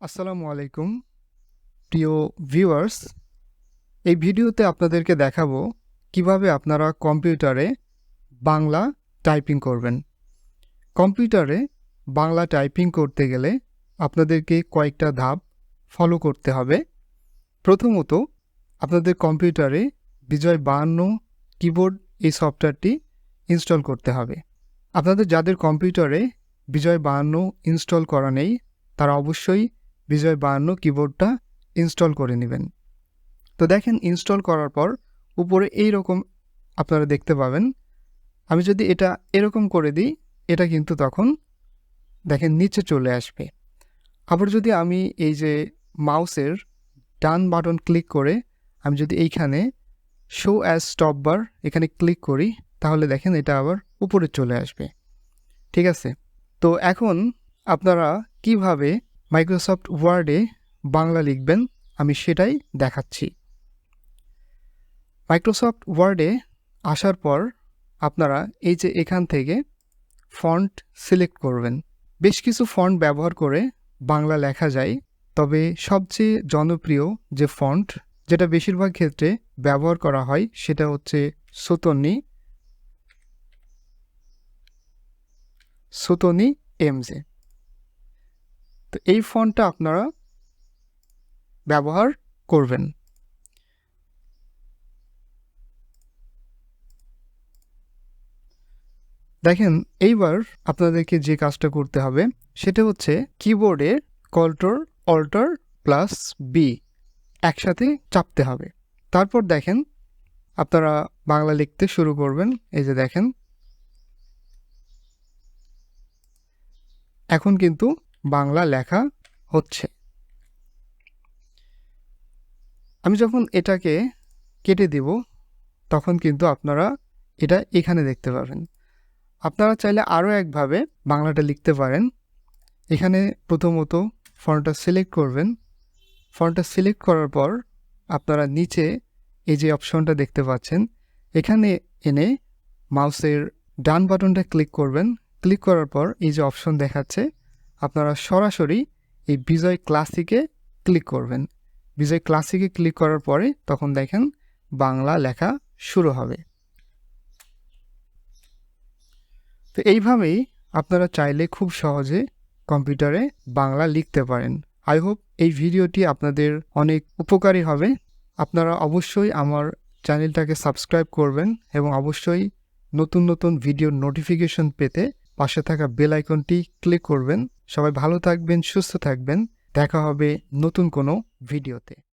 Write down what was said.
আসসালামু আলাইকুম প্রিয় ভিউয়ার্স। এই ভিডিওতে আপনাদেরকে দেখাবো কিভাবে আপনারা কম্পিউটারে বাংলা টাইপিং করবেন। কম্পিউটারে বাংলা টাইপিং করতে গেলে আপনাদেরকে কয়েকটা ধাপ ফলো করতে হবে। প্রথমত, আপনাদের কম্পিউটারে বিজয় 52 কিবোর্ড এই সফটওয়্যারটি ইনস্টল করতে হবে। আপনাদের যাদের কম্পিউটারে বিজয় 52 ইনস্টল করা নেই তারা অবশ্যই বিজয় 52 কিবোর্ডটা ইনস্টল করে নেবেন। তো দেখেন, ইনস্টল করার পর উপরে এই রকম আপনারা দেখতে পাবেন। আমি যদি এটা এরকম করে দিই, এটা কিন্তু তখন দেখেন নিচে চলে আসবে। আবার যদি আমি এই যে মাউসের ডান বাটন ক্লিক করে আমি যদি এইখানে শো অ্যাজ স্টপ বার এখানে ক্লিক করি, তাহলে দেখেন এটা আবার উপরে চলে আসবে। ঠিক আছে? তো এখন আপনারা কিভাবে মাইক্রোসফট ওয়ার্ডে বাংলা লিখবেন আমি সেটাই দেখাচ্ছি। মাইক্রোসফট ওয়ার্ডে আসার পর আপনারা এই যে এখান থেকে ফন্ট সিলেক্ট করবেন। বেশ কিছু ফন্ট ব্যবহার করে বাংলা লেখা যায়, তবে সবচেয়ে জনপ্রিয় যে ফন্ট যেটা বেশিরভাগ ক্ষেত্রে ব্যবহার করা হয় সেটা হচ্ছে সুতনি এমজে। তো এই ফন্টটা আপনারা ব্যবহার করবেন। দেখেন, এইবার আপনাদেরকে যে কাজটা করতে হবে সেটা হচ্ছে কিবোর্ডে কন্ট্রোল অল্টার প্লাস বি একসাথে চাপতে হবে। তারপর দেখেন আপনারা বাংলা লিখতে শুরু করবেন। এই যে দেখেন, এখন কিন্তু বাংলা লেখা হচ্ছে। আমি যখন এটাকে কেটে দিব তখন কিন্তু আপনারা এটা এখানে দেখতে পাবেন। আপনারা চাইলে আরও একভাবে বাংলাটা লিখতে পারেন। এখানে প্রথমত ফন্টটা সিলেক্ট করবেন। ফন্টটা সিলেক্ট করার পর আপনারা নিচে এই যে অপশনটা দেখতে পাচ্ছেন, এখানে এনে মাউসের ডান বাটনটা ক্লিক করবেন। ক্লিক করার পর এই যে অপশন দেখাচ্ছে, আপনারা সরাসরি এই বিজয় ক্লাসিকে ক্লিক করবেন। বিজয় ক্লাসিকে ক্লিক করার পরে তখন দেখেন বাংলা লেখা শুরু হবে। তো এইভাবেই আপনারা চাইলে খুব সহজে কম্পিউটারে বাংলা লিখতে পারেন। আই হোপ এই ভিডিওটি আপনাদের অনেক উপকারী হবে। আপনারা অবশ্যই আমার চ্যানেলটাকে সাবস্ক্রাইব করবেন এবং অবশ্যই নতুন নতুন ভিডিওর নোটিফিকেশন পেতে পাশে থাকা বেল আইকনটি ক্লিক করবেন। সবাই ভালো থাকবেন, সুস্থ থাকবেন। দেখা হবে নতুন কোনো ভিডিওতে।